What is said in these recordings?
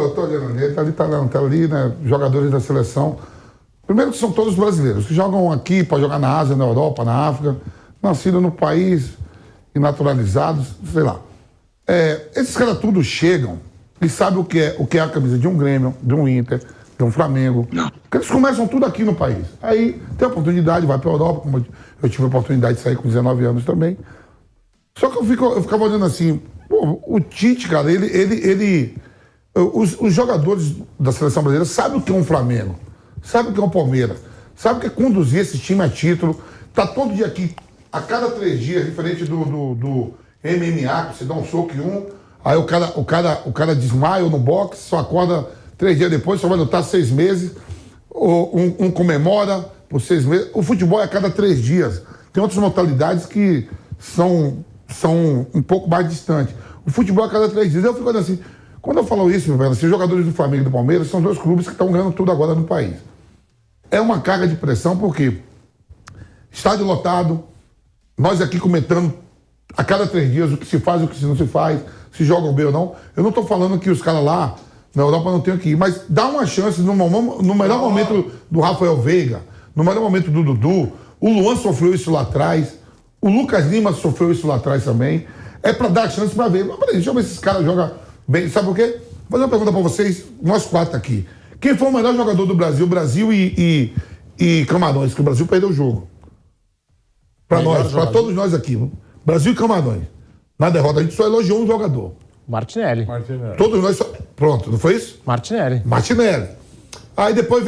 Eu tô olhando ali, tá na tela ali, né? Jogadores da seleção. Primeiro que são todos brasileiros, que jogam aqui, para jogar na Ásia, na Europa, na África, nascidos no país e naturalizados, sei lá. Esses caras tudo chegam e sabem o que é a camisa de um Grêmio, de um Inter, de um Flamengo. Porque eles começam tudo aqui no país. Aí tem a oportunidade, vai para a Europa, como eu tive a oportunidade de sair com 19 anos também. Só que eu ficava olhando assim, pô, o Tite, cara, os jogadores da seleção brasileira sabem o que é um Flamengo, sabem o que é um Palmeiras, sabem o que é conduzir esse time a título. Tá todo dia aqui, a cada 3 dias, diferente do MMA, que você dá um soco em um, aí o cara desmaia no boxe, só acorda 3 dias depois, só vai lutar 6 meses, um comemora por 6 meses. O futebol é a cada 3 dias. Tem outras modalidades que são um pouco mais distantes. O futebol é a cada 3 dias. Eu fico olhando assim, quando eu falo isso, os jogadores do Flamengo e do Palmeiras são 2 clubes que estão ganhando tudo agora no país. É uma carga de pressão, porque estádio lotado, nós aqui comentando a cada 3 dias o que se faz, o que não se faz, se jogam bem ou não. Eu não estou falando que os caras lá na Europa não tenham que ir, mas dá uma chance no melhor momento do Rafael Veiga, no melhor momento do Dudu. O Luan sofreu isso lá atrás, o Lucas Lima sofreu isso lá atrás também. É para dar chance para ver. Mas peraí, deixa eu ver se esses caras jogam bem. Sabe por quê? Vou fazer uma pergunta para vocês, nós 4 aqui. Quem foi o melhor jogador do Brasil? Brasil e Camarões, que o Brasil perdeu o jogo. Para nós, para todos nós aqui. Brasil e Camarões. Na derrota, a gente só elogiou um jogador. Martinelli. Todos nós só... Pronto, não foi isso? Martinelli. Aí depois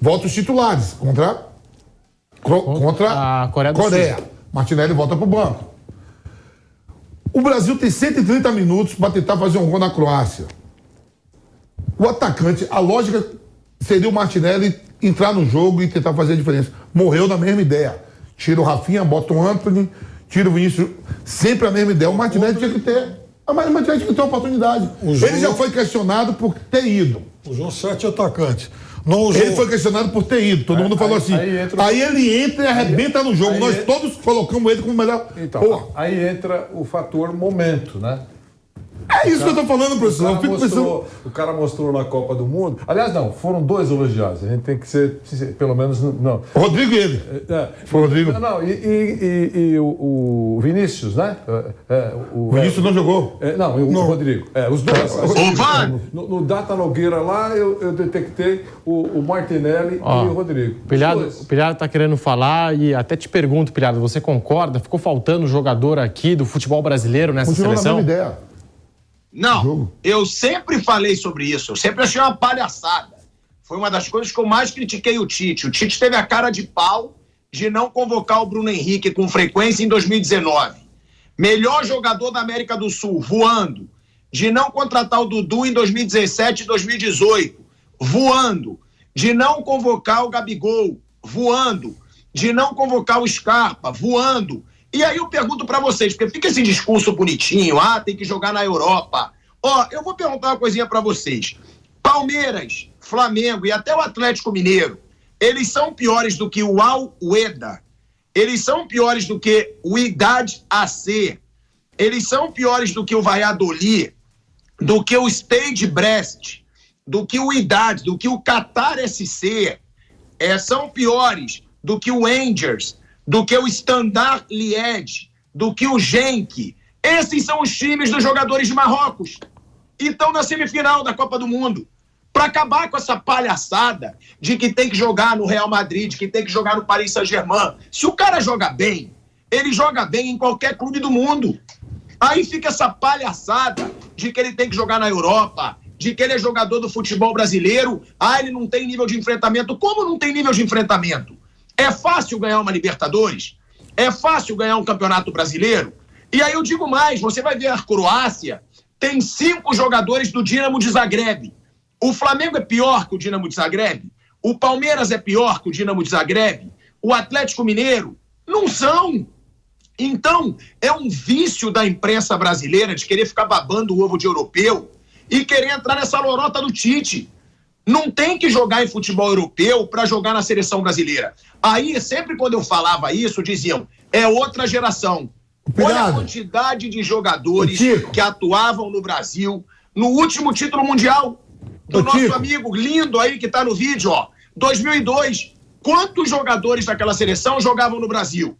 volta os titulares contra a Coreia do Sul. Martinelli volta pro banco. O Brasil tem 130 minutos para tentar fazer um gol na Croácia. O atacante, a lógica seria o Martinelli entrar no jogo e tentar fazer a diferença. Morreu na mesma ideia. Tira o Rafinha, bota o Antony, tira o Vinícius. Sempre a mesma ideia. O Martinelli tinha que ter. Mas o Martinelli tinha que ter uma oportunidade. Ele já foi questionado por ter ido. O João 7 atacante. Ele foi questionado por ter ido. Todo mundo falou assim. Aí ele entra e arrebenta no jogo. Nós todos colocamos ele como o melhor. Então, aí entra o fator momento, né? É isso que eu tô falando, professor. O cara mostrou na Copa do Mundo. Aliás, não, foram 2 elogiados. A gente tem que ser, pelo menos, não. O Rodrigo e ele. Foi o Rodrigo. Não, e o Vinícius, né? O Vinícius não jogou. O Rodrigo. Os dois. No Data Nogueira lá, eu detectei o Martinelli e o Rodrigo. O Pilhado tá querendo falar e até te pergunto, Pilhado, você concorda? Ficou faltando jogador aqui do futebol brasileiro nessa seleção? Na mesma ideia. Não, eu sempre falei sobre isso, eu sempre achei uma palhaçada. Foi uma das coisas que eu mais critiquei o Tite. O Tite teve a cara de pau de não convocar o Bruno Henrique com frequência em 2019. Melhor jogador da América do Sul, voando. De não contratar o Dudu em 2017 e 2018, voando. De não convocar o Gabigol, voando. De não convocar o Scarpa, voando. E aí eu pergunto pra vocês, porque fica esse discurso bonitinho, tem que jogar na Europa. Eu vou perguntar uma coisinha pra vocês. Palmeiras, Flamengo e até o Atlético Mineiro, eles são piores do que o Al-Ueda, eles são piores do que o Idade AC, eles são piores do que o Valladolid, do que o Stade Brest, do que o Idade, do que o Qatar SC, são piores do que o Rangers, do que o Standard Liège, do que o Genk. Esses são os times dos jogadores de Marrocos. E estão na semifinal da Copa do Mundo. Para acabar com essa palhaçada de que tem que jogar no Real Madrid, que tem que jogar no Paris Saint-Germain. Se o cara joga bem, ele joga bem em qualquer clube do mundo. Aí fica essa palhaçada de que ele tem que jogar na Europa, de que ele é jogador do futebol brasileiro. Ele não tem nível de enfrentamento. Como não tem nível de enfrentamento? É fácil ganhar uma Libertadores? É fácil ganhar um Campeonato Brasileiro? E aí eu digo mais, você vai ver a Croácia, tem 5 jogadores do Dinamo de Zagreb. O Flamengo é pior que o Dinamo de Zagreb? O Palmeiras é pior que o Dinamo de Zagreb? O Atlético Mineiro? Não são. Então, é um vício da imprensa brasileira de querer ficar babando o ovo de europeu e querer entrar nessa lorota do Tite. Não tem que jogar em futebol europeu para jogar na seleção brasileira. Aí, sempre quando eu falava isso, diziam, é outra geração. Olha a quantidade de jogadores que atuavam no Brasil no último título mundial do nosso amigo lindo aí que tá no vídeo, ó. 2002. Quantos jogadores daquela seleção jogavam no Brasil?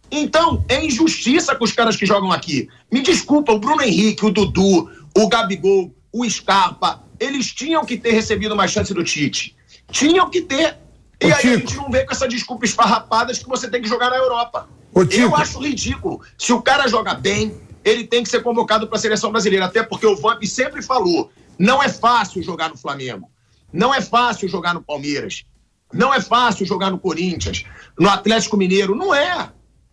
Então, é injustiça com os caras que jogam aqui. Me desculpa, o Bruno Henrique, o Dudu, o Gabigol, o Scarpa, eles tinham que ter recebido uma chance do Tite. Tinham que ter. E aí a gente não vê com essa desculpa esfarrapada de que você tem que jogar na Europa. Eu acho ridículo. Se o cara joga bem, ele tem que ser convocado para a seleção brasileira. Até porque o Vamp sempre falou, não é fácil jogar no Flamengo. Não é fácil jogar no Palmeiras. Não é fácil jogar no Corinthians, no Atlético Mineiro. Não é.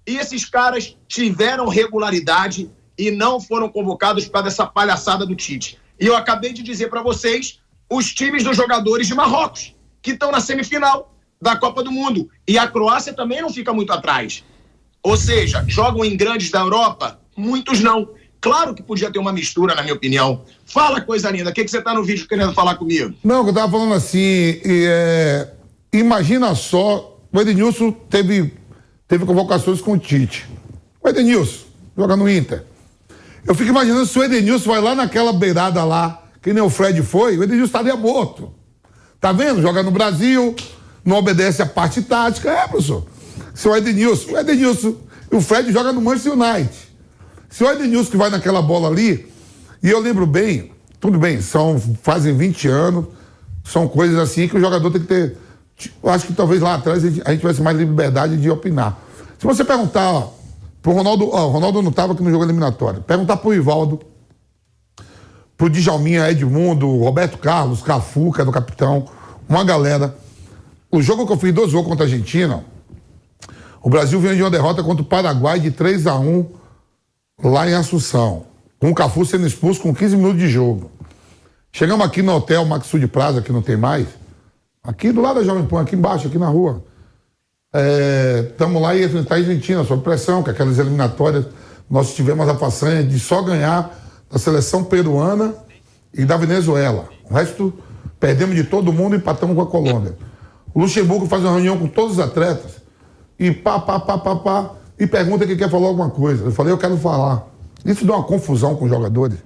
E esses caras tiveram regularidade e não foram convocados por causa dessa palhaçada do Tite. E eu acabei de dizer para vocês os times dos jogadores de Marrocos, que estão na semifinal da Copa do Mundo. E a Croácia também não fica muito atrás. Ou seja, jogam em grandes da Europa? Muitos não. Claro que podia ter uma mistura, na minha opinião. Fala, coisa linda. O que você tá no vídeo querendo falar comigo? Não, eu tava falando assim, imagina só, o Edenilson teve convocações com o Tite. O Edenilson joga no Inter. Eu fico imaginando se o Edenilson vai lá naquela beirada lá, que nem o Fred foi, o Edenilson estaria morto. Tá vendo? Joga no Brasil, não obedece a parte tática. Professor. Se o Edenilson e o Fred joga no Manchester United. Se o Edenilson que vai naquela bola ali, e eu lembro bem, tudo bem, fazem 20 anos, são coisas assim que o jogador tem que ter. Eu acho que talvez lá atrás a gente tivesse mais liberdade de opinar. Se você perguntar pro Ronaldo, o Ronaldo não estava aqui no jogo eliminatório, perguntar pro Ivaldo, pro Djalminha, Edmundo, Roberto Carlos, Cafu, que é do capitão, uma galera. O jogo que eu fiz 2 jogos contra a Argentina, o Brasil vinha de uma derrota contra o Paraguai de 3-1 lá em Assunção, com o Cafu sendo expulso com 15 minutos de jogo. Chegamos aqui no hotel Maxud Plaza, que não tem mais, aqui do lado da Jovem Pan, aqui embaixo, aqui na rua. Estamos lá e enfrentar a Argentina, sob pressão, que aquelas eliminatórias nós tivemos a façanha de só ganhar da seleção peruana e da Venezuela. O resto, perdemos de todo mundo e empatamos com a Colômbia. O Luxemburgo faz uma reunião com todos os atletas e e pergunta que quer falar alguma coisa. Eu falei, eu quero falar. Isso dá uma confusão com os jogadores.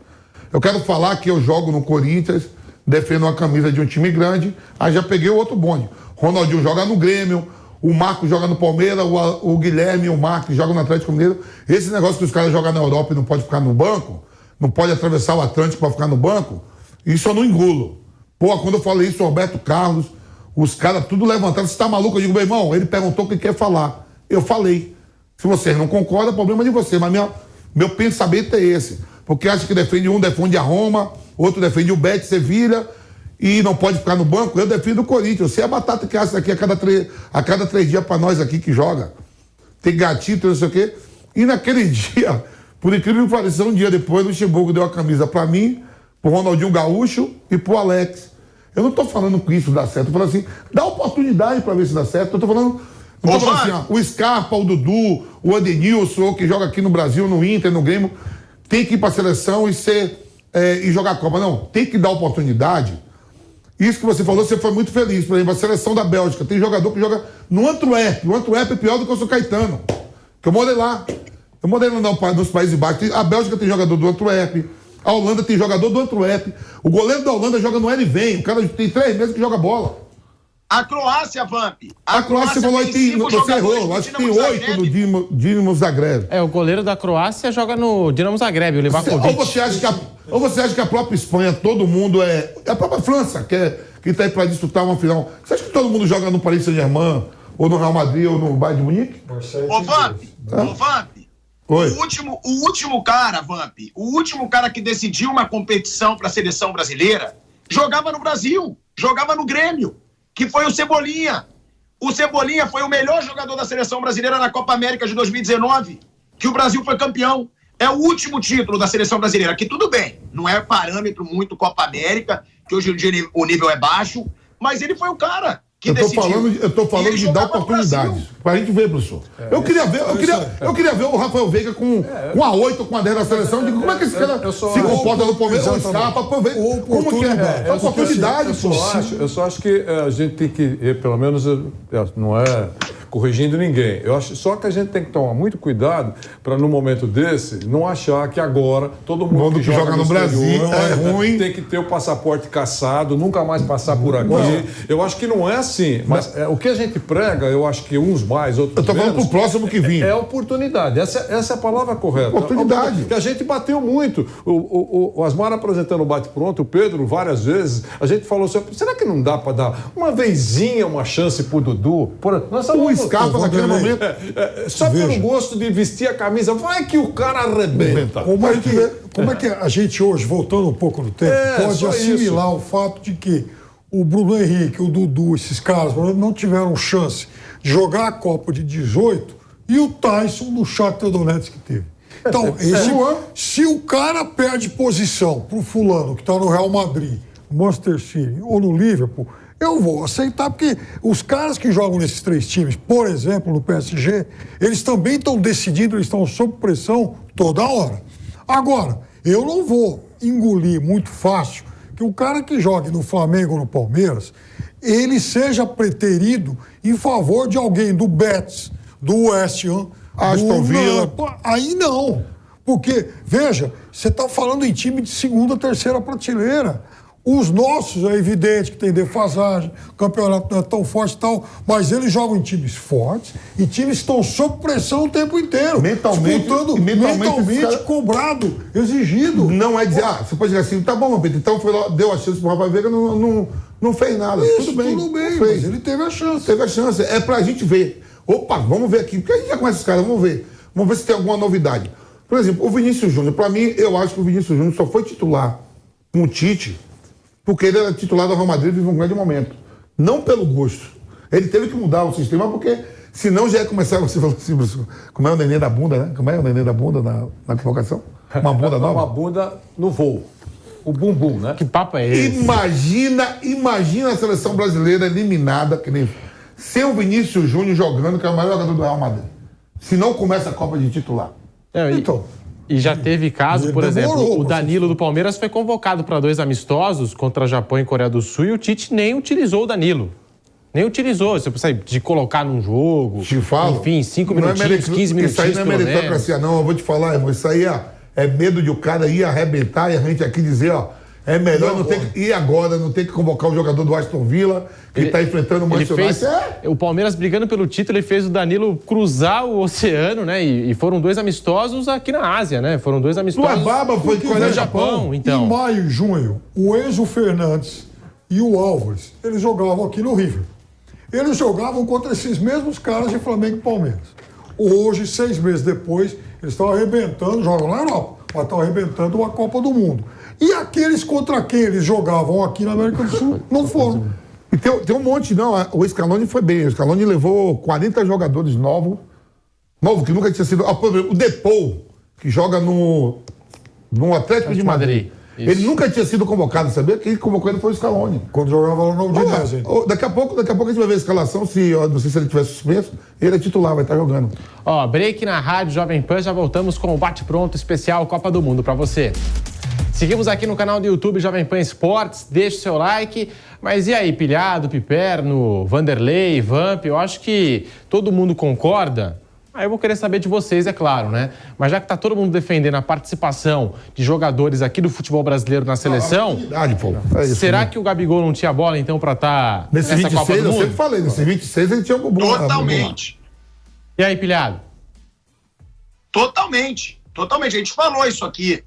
Eu quero falar que eu jogo no Corinthians, defendo uma camisa de um time grande, aí já peguei o outro bonde. Ronaldinho joga no Grêmio, o Marco joga no Palmeiras, o Guilherme e o Marco jogam no Atlético Mineiro. Esse negócio que os caras jogam na Europa e não pode ficar no banco, não pode atravessar o Atlântico para ficar no banco, isso eu não engulo. Pô, quando eu falei isso, o Roberto Carlos, os caras tudo levantaram, você tá maluco? Eu digo, meu irmão, ele perguntou o que quer falar. Eu falei. Se vocês não concordam, é problema de você, mas meu pensamento é esse. Porque acha que defende a Roma, outro defende o Betis, Sevilha, e não pode ficar no banco. Eu defendo o Corinthians. Você é a batata que acha aqui a cada 3 dias para nós aqui que joga. Tem gatito, não sei o quê. E naquele dia, por incrível que pareça, um dia depois, o Luxemburgo deu a camisa para mim, pro Ronaldinho Gaúcho e pro Alex. Eu não tô falando que isso dá certo. Eu tô falando assim, dá oportunidade para ver se dá certo. Eu tô falando assim, ó, o Scarpa, o Dudu, o Edenilson, que joga aqui no Brasil, no Inter, no Grêmio, tem que ir para a seleção e jogar a Copa. Não, tem que dar oportunidade. Isso que você falou, você foi muito feliz. Por exemplo, a seleção da Bélgica, tem jogador que joga no Antwerp. O Antwerp é pior do que o São Caetano. Que eu morei lá. Eu morei lá nos Países Baixos. A Bélgica tem jogador do Antwerp. A Holanda tem jogador do Antwerp. O goleiro da Holanda joga no L-Vem. O cara tem 3 meses que joga bola. A Croácia, Vamp. A Croácia falou que você errou. Acho que tem 8 no Dinamo Zagreb. O goleiro da Croácia joga no Dinamo Zagreb, o Livakovic. Ou você acha que a própria Espanha, todo mundo é a própria França, que está aí para disputar uma final. Você acha que todo mundo joga no Paris Saint-Germain, ou no Real Madrid, ou no Bayern de Munique? Ô, Vamp. Oi. O último cara, Vamp, o último cara que decidiu uma competição para a seleção brasileira, jogava no Brasil, jogava no Grêmio, que foi o Cebolinha. O Cebolinha foi o melhor jogador da seleção brasileira na Copa América de 2019, que o Brasil foi campeão. É o último título da seleção brasileira, que tudo bem, não é parâmetro muito Copa América, que hoje em dia o nível é baixo, mas ele foi o cara que decidiu. Eu tô falando de dar oportunidades, pra gente ver, professor. Eu queria ver o Rafael Veiga com a 8 ou com a 10 da seleção. Digo, como é que esse cara se comporta no Palmeiras ou escapa? Pra ver como que é. Oportunidade, eu só acho que a gente tem que, pelo menos, não é corrigindo ninguém. Eu acho só que a gente tem que tomar muito cuidado para, num momento desse, não achar que agora todo mundo que joga no Brasil ruim, tem que ter o passaporte cassado, nunca mais passar por aqui. Eu acho que não é assim. Mas o que a gente prega, eu acho que uns mais, outros menos... Eu tô falando pro próximo que vem. É oportunidade. Essa é a palavra correta. Oportunidade. Que a gente bateu muito. O Asmar apresentando o Bate-Pronto, o Pedro, várias vezes, a gente falou assim, será que não dá para dar uma vezinha, uma chance pro Dudu? O Scarpa naquele momento. Só pelo gosto de vestir a camisa, vai que o cara arrebenta. Como é que a gente hoje, voltando um pouco no tempo, pode assimilar o fato de que o Bruno Henrique, o Dudu, esses caras, não tiveram chance de jogar a Copa de 18 e o Tyson no Shakhtar Donetsk que teve. Então, se o cara perde posição pro fulano que está no Real Madrid, no Manchester City ou no Liverpool, eu vou aceitar, porque os caras que jogam nesses 3 times, por exemplo, no PSG, eles também estão decidindo, eles estão sob pressão toda hora. Agora, eu não vou engolir muito fácil que o cara que jogue no Flamengo ou no Palmeiras, ele seja preterido em favor de alguém do Betis, do West Ham, Aston Villa. Aí não. Porque, veja, você está falando em time de segunda, terceira prateleira. Os nossos, é evidente que tem defasagem, o campeonato não é tão forte e tal, mas eles jogam em times fortes e times que estão sob pressão o tempo inteiro. Mentalmente cobrado, exigido. Não é dizer, você pode dizer assim, tá bom, Pedro, então foi lá, deu a chance pro Rafael Veiga, não fez nada. Isso, tudo bem, mas ele teve a chance. Teve a chance, é pra gente ver. Opa, vamos ver aqui, porque a gente já conhece os caras, vamos ver se tem alguma novidade. Por exemplo, o Vinícius Júnior, pra mim, eu acho que o Vinícius Júnior só foi titular com o Tite porque ele era titular do Real Madrid e vive um grande momento. Não pelo gosto. Ele teve que mudar o sistema, porque senão já ia começar, você falou assim, como é o neném da bunda, né? Como é o neném da bunda na convocação? Uma bunda nova? Uma bunda no voo. O bumbum, né? Que papo é esse? Imagina a seleção brasileira eliminada, que nem sem o Vinícius Júnior jogando, que é o maior jogador do Real Madrid. Se não começa a Copa de titular. E já teve caso, por exemplo, o Danilo do Palmeiras foi convocado para 2 amistosos contra Japão e Coreia do Sul e o Tite nem utilizou o Danilo. Nem utilizou, você sabe, de colocar num jogo. Te falo. Enfim, 5 minutinhos, 15 minutinhos. Isso aí não é meritocracia, não. Eu vou te falar, irmão. Isso aí é medo de o cara ir arrebentar e a gente aqui dizer, é melhor não ter que ir agora, não ter que convocar o jogador do Aston Villa, que está enfrentando o Manchester United. O Palmeiras brigando pelo título, ele fez o Danilo cruzar o oceano, né? E foram 2 amistosos aqui na Ásia, né? Foram 2 amistosos. Tua baba foi no Japão, então. Em maio e junho, o Enzo Fernandes e o Álvares, eles jogavam aqui no River. Eles jogavam contra esses mesmos caras de Flamengo e Palmeiras. Hoje, 6 meses depois, eles estão arrebentando, jogam na Europa, mas estão arrebentando uma Copa do Mundo. E aqueles contra quem eles jogavam aqui na América do Sul não foram. E tem um monte, não. O Scaloni foi bem. O Scaloni levou 40 jogadores novos, que nunca tinha sido. O Depou, que joga no Atlético de Madrid. Ele nunca tinha sido convocado, sabia? Quem convocou ele foi o Scaloni. Quando jogava lá no Udinese. Daqui a pouco a gente vai ver a escalação, não sei se ele tiver suspenso, ele é titular, vai estar jogando. Break na Rádio Jovem Pan, já voltamos com o Bate-Pronto especial Copa do Mundo para você. Seguimos aqui no canal do YouTube Jovem Pan Esportes, deixe seu like. Mas e aí, Pilhado, Piperno, Vanderlei, Vamp, eu acho que todo mundo concorda. Aí eu vou querer saber de vocês, é claro, né? Mas já que tá todo mundo defendendo a participação de jogadores aqui do futebol brasileiro na seleção, será que o Gabigol não tinha bola, então, pra estar nessa 26, Copa do Mundo? Eu sempre falei, nesse 26 ele tinha um bumbum. Totalmente. E aí, Pilhado? Totalmente. A gente falou isso aqui.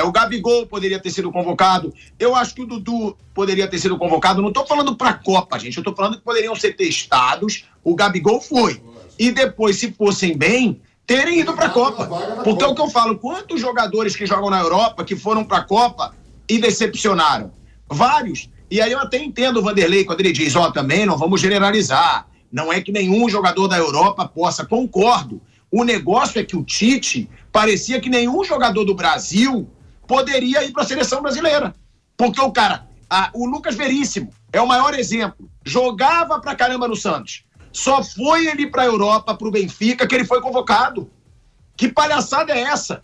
O Gabigol poderia ter sido convocado. Eu acho que o Dudu poderia ter sido convocado. Não estou falando para a Copa, gente. Eu estou falando que poderiam ser testados. O Gabigol foi. E depois, se fossem bem, terem ido para a Copa. Porque é o que eu falo. Quantos jogadores que jogam na Europa que foram para a Copa e decepcionaram? Vários. E aí eu até entendo o Vanderlei quando ele diz, também não vamos generalizar. Não é que nenhum jogador da Europa possa. Concordo. O negócio é que o Tite parecia que nenhum jogador do Brasil poderia ir para a seleção brasileira. Porque o cara, o Lucas Veríssimo, é o maior exemplo. Jogava pra caramba no Santos. Só foi ele pra Europa, pro Benfica, que ele foi convocado. Que palhaçada é essa?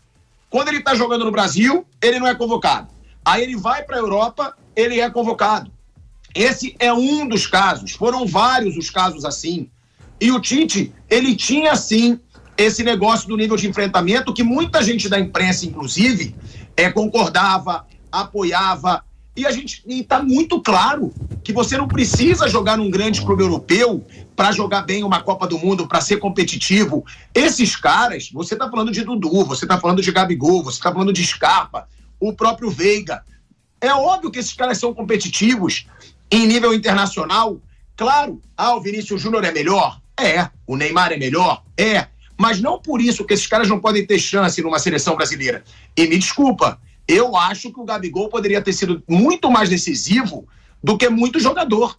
Quando ele tá jogando no Brasil, ele não é convocado. Aí ele vai pra Europa, ele é convocado. Esse é um dos casos. Foram vários os casos assim. E o Tite, ele tinha, sim, esse negócio do nível de enfrentamento que muita gente da imprensa, inclusive, concordava, apoiava. E está muito claro que você não precisa jogar num grande clube europeu para jogar bem uma Copa do Mundo, para ser competitivo. Esses caras, você está falando de Dudu, você está falando de Gabigol, você está falando de Scarpa, o próprio Veiga. É óbvio que esses caras são competitivos em nível internacional. Claro, o Vinícius Júnior é melhor? O Neymar é melhor? Mas não por isso que esses caras não podem ter chance numa seleção brasileira. E me desculpa, eu acho que o Gabigol poderia ter sido muito mais decisivo do que muito jogador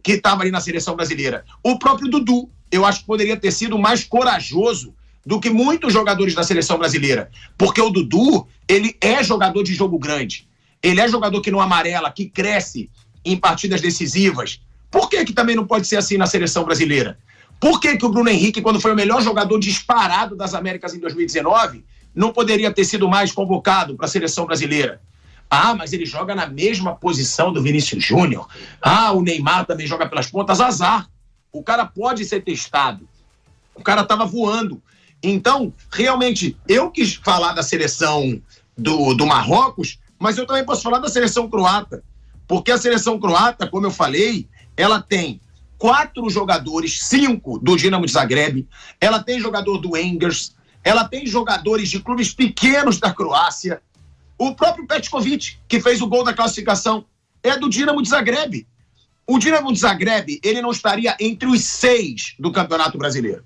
que estava ali na seleção brasileira. O próprio Dudu, eu acho que poderia ter sido mais corajoso do que muitos jogadores da seleção brasileira. Porque o Dudu, ele é jogador de jogo grande. Ele é jogador que não amarela, que cresce em partidas decisivas. Por que também não pode ser assim na seleção brasileira? Por que o Bruno Henrique, quando foi o melhor jogador disparado das Américas em 2019, não poderia ter sido mais convocado para a seleção brasileira? Mas ele joga na mesma posição do Vinícius Júnior. O Neymar também joga pelas pontas. Azar. O cara pode ser testado. O cara estava voando. Então, realmente, eu quis falar da seleção do Marrocos, mas eu também posso falar da seleção croata. Porque a seleção croata, como eu falei, ela tem 4 jogadores, 5 do Dinamo de Zagreb, ela tem jogador do Angers, ela tem jogadores de clubes pequenos da Croácia. O próprio Petkovic, que fez o gol da classificação, é do Dinamo de Zagreb. O Dinamo de Zagreb, ele não estaria entre os 6 do Campeonato Brasileiro.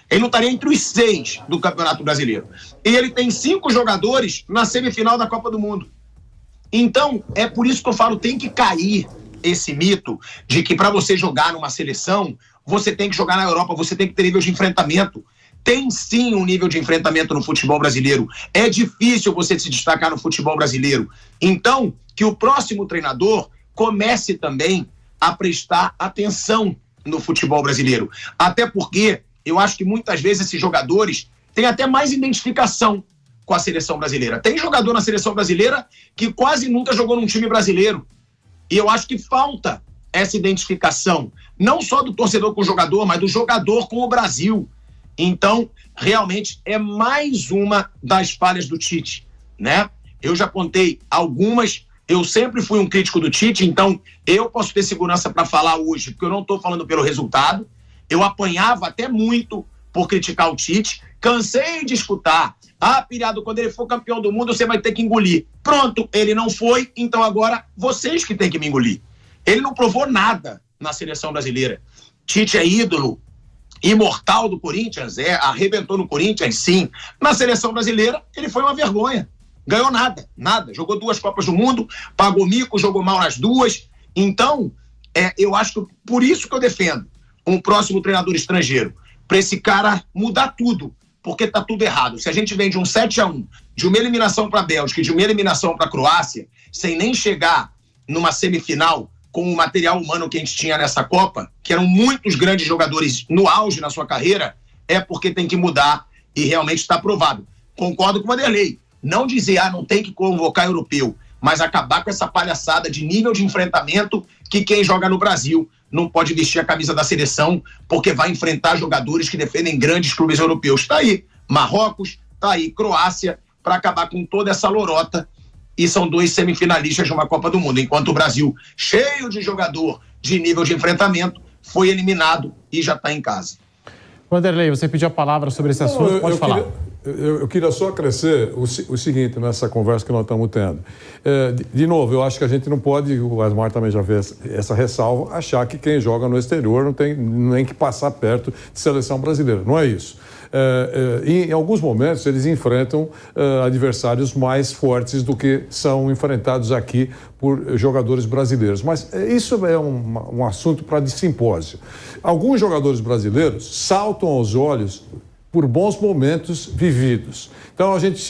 Ele não estaria entre os 6 do Campeonato Brasileiro. E ele tem 5 jogadores na semifinal da Copa do Mundo. Então, é por isso que eu falo, tem que cair esse mito de que para você jogar numa seleção, você tem que jogar na Europa, você tem que ter nível de enfrentamento. Tem sim um nível de enfrentamento no futebol brasileiro. É difícil você se destacar no futebol brasileiro. Então, que o próximo treinador comece também a prestar atenção no futebol brasileiro. Até porque eu acho que muitas vezes esses jogadores têm até mais identificação com a seleção brasileira. Tem jogador na seleção brasileira que quase nunca jogou num time brasileiro. E eu acho que falta essa identificação, não só do torcedor com o jogador, mas do jogador com o Brasil. Então, realmente, é mais uma das falhas do Tite, né? Eu já apontei algumas, eu sempre fui um crítico do Tite, então eu posso ter segurança para falar hoje, porque eu não estou falando pelo resultado. Eu apanhava até muito por criticar o Tite, cansei de escutar. Pilhado, quando ele for campeão do mundo, você vai ter que engolir. Pronto, ele não foi, então agora vocês que têm que me engolir. Ele não provou nada na seleção brasileira. Tite é ídolo, imortal do Corinthians, arrebentou no Corinthians, sim. Na seleção brasileira, ele foi uma vergonha. Ganhou nada. Jogou 2 Copas do Mundo, pagou mico, jogou mal nas 2. Então, eu acho que por isso que eu defendo um próximo treinador estrangeiro, para esse cara mudar tudo, porque tá tudo errado. Se a gente vem de um 7-1, de uma eliminação para a Bélgica e de uma eliminação para a Croácia, sem nem chegar numa semifinal com o material humano que a gente tinha nessa Copa, que eram muitos grandes jogadores no auge na sua carreira, é porque tem que mudar e realmente está aprovado. Concordo com o Vanderlei. Não dizer, não tem que convocar europeu, mas acabar com essa palhaçada de nível de enfrentamento que quem joga no Brasil não pode vestir a camisa da seleção porque vai enfrentar jogadores que defendem grandes clubes europeus. Está aí Marrocos, está aí Croácia, para acabar com toda essa lorota. E são 2 semifinalistas de uma Copa do Mundo, enquanto o Brasil, cheio de jogador de nível de enfrentamento, foi eliminado e já está em casa. Vanderlei, você pediu a palavra sobre esse assunto, pode falar. Eu queria só acrescer o seguinte nessa conversa que nós estamos tendo. De novo, eu acho que a gente não pode, o Asmar também já fez essa ressalva, achar que quem joga no exterior não tem nem que passar perto de seleção brasileira. Não é isso. Em alguns momentos eles enfrentam adversários mais fortes do que são enfrentados aqui por jogadores brasileiros. Mas isso é um assunto para de simpósio. Alguns jogadores brasileiros saltam aos olhos por bons momentos vividos. Então a gente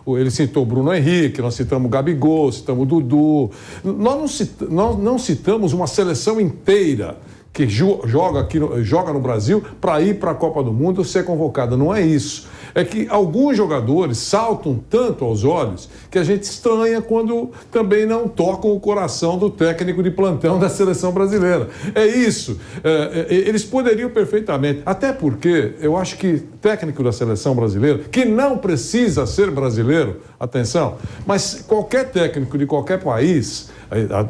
ele citou o Bruno Henrique, nós citamos o Gabigol, citamos o Dudu. Nós não citamos uma seleção inteira que joga no Brasil para ir para a Copa do Mundo ser convocada. Não é isso. É que alguns jogadores saltam tanto aos olhos que a gente estranha quando também não tocam o coração do técnico de plantão da seleção brasileira. É isso. Eles poderiam perfeitamente, até porque eu acho que técnico da seleção brasileira, que não precisa ser brasileiro, atenção, mas qualquer técnico de qualquer país,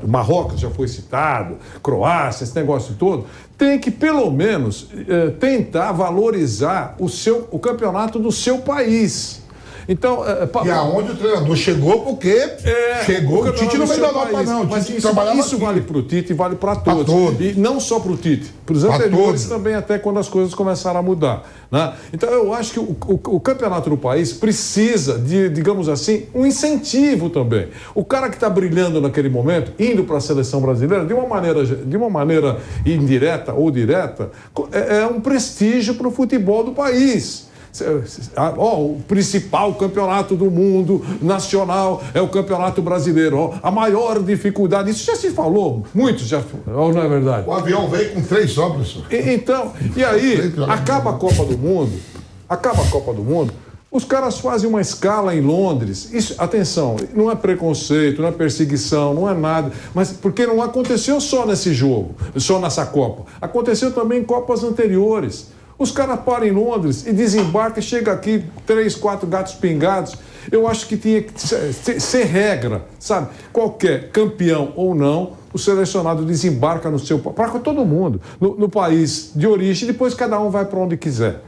Marrocos já foi citado, Croácia, esse negócio todo, tem que, pelo menos, tentar valorizar o campeonato do seu país. Então, e aonde o treinador chegou, porque chegou, o Tite não veio da Europa, não. Mas isso vale para o Tite e vale para todos. E não só para o Tite, para os anteriores também, até quando as coisas começaram a mudar. Né? Então, eu acho que o campeonato do país precisa de, digamos assim, um incentivo também. O cara que está brilhando naquele momento, indo para a seleção brasileira, de uma maneira indireta ou direta, é um prestígio para o futebol do país. O principal campeonato do mundo nacional é o campeonato brasileiro. A maior dificuldade, isso já se falou, muitos já, não é verdade? O avião veio com 3 só, professor. Então, e aí, acaba a Copa do Mundo, os caras fazem uma escala em Londres. Isso, atenção, não é preconceito, não é perseguição, não é nada, mas porque não aconteceu só nesse jogo, só nessa Copa. Aconteceu também em Copas anteriores. Os caras param em Londres e desembarcam, chega aqui 3, 4 gatos pingados. Eu acho que tinha que ser regra, sabe? Qualquer campeão ou não, o selecionado desembarca no seu... para todo mundo, no país de origem, depois cada um vai para onde quiser.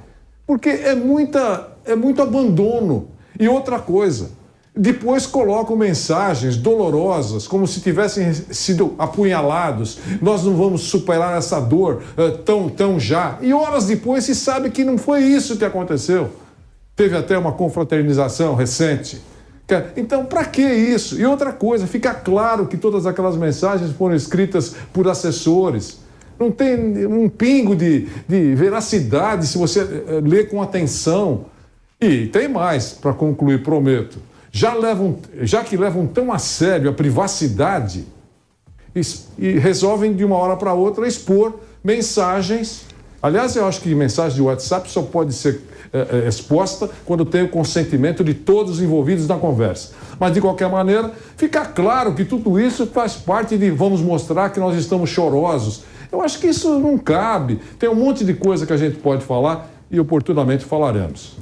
Porque é muito abandono. E outra coisa, depois colocam mensagens dolorosas, como se tivessem sido apunhalados. Nós não vamos superar essa dor tão já. E horas depois se sabe que não foi isso que aconteceu. Teve até uma confraternização recente. Então, para que isso? E outra coisa, fica claro que todas aquelas mensagens foram escritas por assessores. Não tem um pingo de veracidade se você ler com atenção. E tem mais, para concluir, prometo. Já que levam tão a sério a privacidade e resolvem de uma hora para outra expor mensagens. Aliás, eu acho que mensagem de WhatsApp só pode ser exposta quando tem o consentimento de todos os envolvidos na conversa. Mas, de qualquer maneira, fica claro que tudo isso faz parte de vamos mostrar que nós estamos chorosos. Eu acho que isso não cabe. Tem um monte de coisa que a gente pode falar e oportunamente falaremos.